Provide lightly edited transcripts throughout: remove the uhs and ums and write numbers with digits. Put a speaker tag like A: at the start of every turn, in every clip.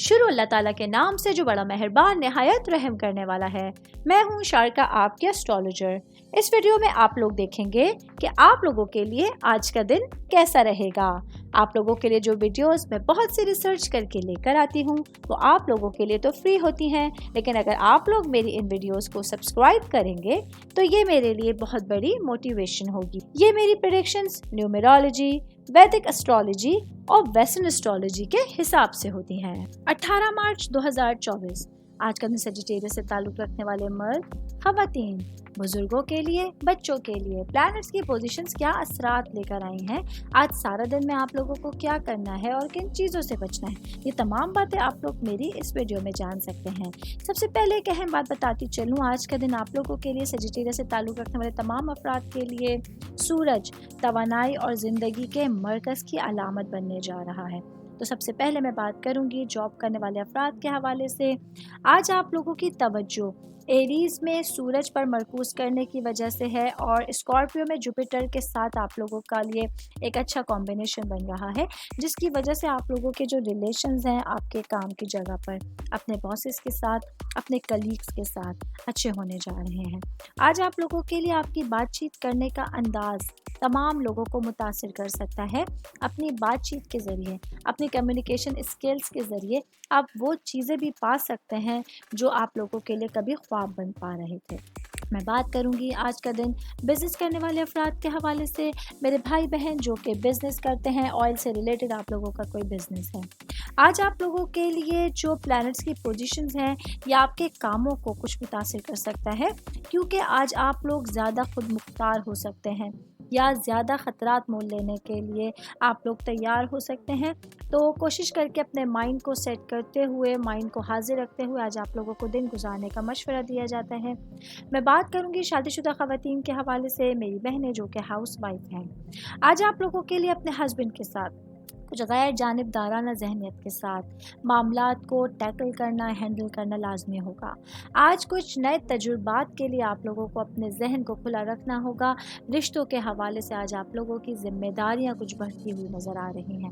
A: شروع اللہ تعالیٰ کے نام سے جو بڑا مہربان نہایت رحم کرنے والا ہے۔ میں ہوں شارکا، آپ کے اسٹرالوجر۔ اس ویڈیو میں آپ لوگ دیکھیں گے کہ آپ لوگوں کے لیے آج کا دن کیسا رہے گا۔ آپ لوگوں کے لیے جو ویڈیوز میں بہت سی ریسرچ کر کے لے کر آتی ہوں وہ آپ لوگوں کے لیے تو فری ہوتی ہیں، لیکن اگر آپ لوگ میری ان ویڈیوز کو سبسکرائب کریں گے تو یہ میرے لیے بہت بڑی موٹیویشن ہوگی۔ یہ میری پریڈکشنز نیومرولوجی، ویدک اسٹرالوجی اور ویسٹرن اسٹرالوجی کے حساب سے ہوتی ہیں۔ 18 مارچ 2024 آج کا دن سیجیٹیریس سے تعلق رکھنے والے مرد، خواتین، بزرگوں کے لیے، بچوں کے لیے پلانٹس کی پوزیشنز کیا اثرات لے کر آئی ہیں، آج سارا دن میں آپ لوگوں کو کیا کرنا ہے اور کن چیزوں سے بچنا ہے، یہ تمام باتیں آپ لوگ میری اس ویڈیو میں جان سکتے ہیں۔ سب سے پہلے ایک اہم بات بتاتی چلوں، آج کا دن آپ لوگوں کے لیے سیجیٹیریس سے تعلق رکھنے والے تمام افراد کے لیے سورج توانائی اور زندگی کے مرکز کی علامت بننے جا رہا ہے۔ تو سب سے پہلے میں بات کروں گی جاب کرنے والے افراد کے حوالے سے۔ آج آپ لوگوں کی توجہ ایریز میں سورج پر مرکوز کرنے کی وجہ سے ہے اور اسکارپیو میں جوپیٹر کے ساتھ آپ لوگوں کا لیے ایک اچھا کمبینیشن بن رہا ہے، جس کی وجہ سے آپ لوگوں کے جو ریلیشنز ہیں آپ کے کام کی جگہ پر اپنے باسز کے ساتھ، اپنے کلیگز کے ساتھ اچھے ہونے جا رہے ہیں۔ آج آپ لوگوں کے لیے آپ کی بات چیت کرنے کا انداز تمام لوگوں کو متاثر کر سکتا ہے۔ اپنی بات چیت کے ذریعے، اپنی کمیونیکیشن اسکلز کے ذریعے آپ وہ چیزیں بھی پا سکتے ہیں جو آپ لوگوں کے لیے کبھی خواب بن پا رہے تھے۔ میں بات کروں گی آج کا دن بزنس کرنے والے افراد کے حوالے سے۔ میرے بھائی بہن جو کہ بزنس کرتے ہیں، آئل سے ریلیٹڈ آپ لوگوں کا کوئی بزنس ہے، آج آپ لوگوں کے لیے جو پلانٹس کی پوزیشنز ہیں یہ آپ کے کاموں کو کچھ متاثر کر سکتا ہے، کیونکہ آج آپ لوگ زیادہ خود مختار ہو سکتے ہیں یا زیادہ خطرات مول لینے کے لیے آپ لوگ تیار ہو سکتے ہیں۔ تو کوشش کر کے اپنے مائنڈ کو سیٹ کرتے ہوئے، مائنڈ کو حاضر رکھتے ہوئے آج آپ لوگوں کو دن گزارنے کا مشورہ دیا جاتا ہے۔ میں بات کروں گی شادی شدہ خواتین کے حوالے سے، میری بہنیں جو کہ ہاؤس وائف ہیں، آج آپ لوگوں کے لیے اپنے ہسبینڈ کے ساتھ کچھ غیر جانبدارانہ ذہنیت کے ساتھ معاملات کو ٹیکل کرنا، ہینڈل کرنا لازمی ہوگا۔ آج کچھ نئے تجربات کے لیے آپ لوگوں کو اپنے ذہن کو کھلا رکھنا ہوگا۔ رشتوں کے حوالے سے آج آپ لوگوں کی ذمہ داریاں کچھ بڑھتی ہوئی نظر آ رہی ہیں۔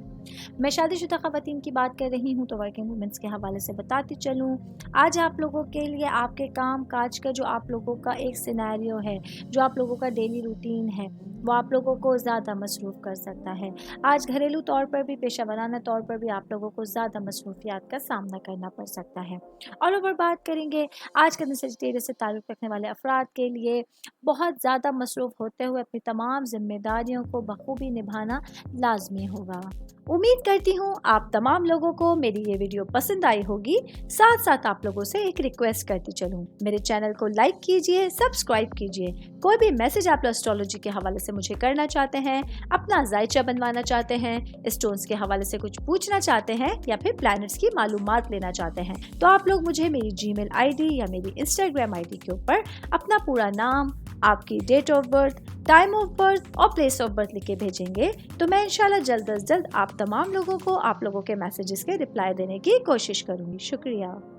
A: میں شادی شدہ خواتین کی بات کر رہی ہوں تو ورکنگ وومنس کے حوالے سے بتاتی چلوں، آج آپ لوگوں کے لیے آپ کے کام کاج کا جو آپ لوگوں کا ایک سینیریو ہے، جو آپ لوگوں کا ڈیلی روٹین ہے، وہ آپ لوگوں کو زیادہ مصروف کر سکتا ہے۔ آج گھریلو طور پر بھی، پیشہ ورانہ طور پر بھی آپ لوگوں کو زیادہ مصروفیات کا سامنا کرنا پڑ سکتا ہے۔ اور اوور بات کریں گے آج کے دن سیجیٹیریس سے تعلق رکھنے والے افراد کے لیے بہت زیادہ مصروف ہوتے ہوئے اپنی تمام ذمہ داریوں کو بخوبی نبھانا لازمی ہوگا۔ امید کرتی ہوں آپ تمام لوگوں کو میری یہ ویڈیو پسند آئی ہوگی۔ ساتھ ساتھ آپ لوگوں سے ایک ریکویسٹ کرتی چلوں، میرے چینل کو لائک کیجئے، سبسکرائب کیجئے۔ کوئی بھی میسج آپ اسٹرالوجی کے حوالے سے مجھے کرنا چاہتے ہیں، اپنا ذائچہ بنوانا چاہتے ہیں، اسٹونز کے حوالے سے کچھ پوچھنا چاہتے ہیں یا پھر پلانٹس کی معلومات لینا چاہتے ہیں، تو آپ لوگ مجھے میری جی میل آئی ڈی یا میری انسٹاگرام آئی ڈی کے اوپر اپنا پورا نام، آپ کی date of birth, time of birth اور پلیس آف برتھ لکھ کے بھیجیں گے تو میں انشاءاللہ جلد از جلد آپ تمام لوگوں کو آپ لوگوں کے میسیجز کے رپلائی دینے کی کوشش کروں گی۔ شکریہ۔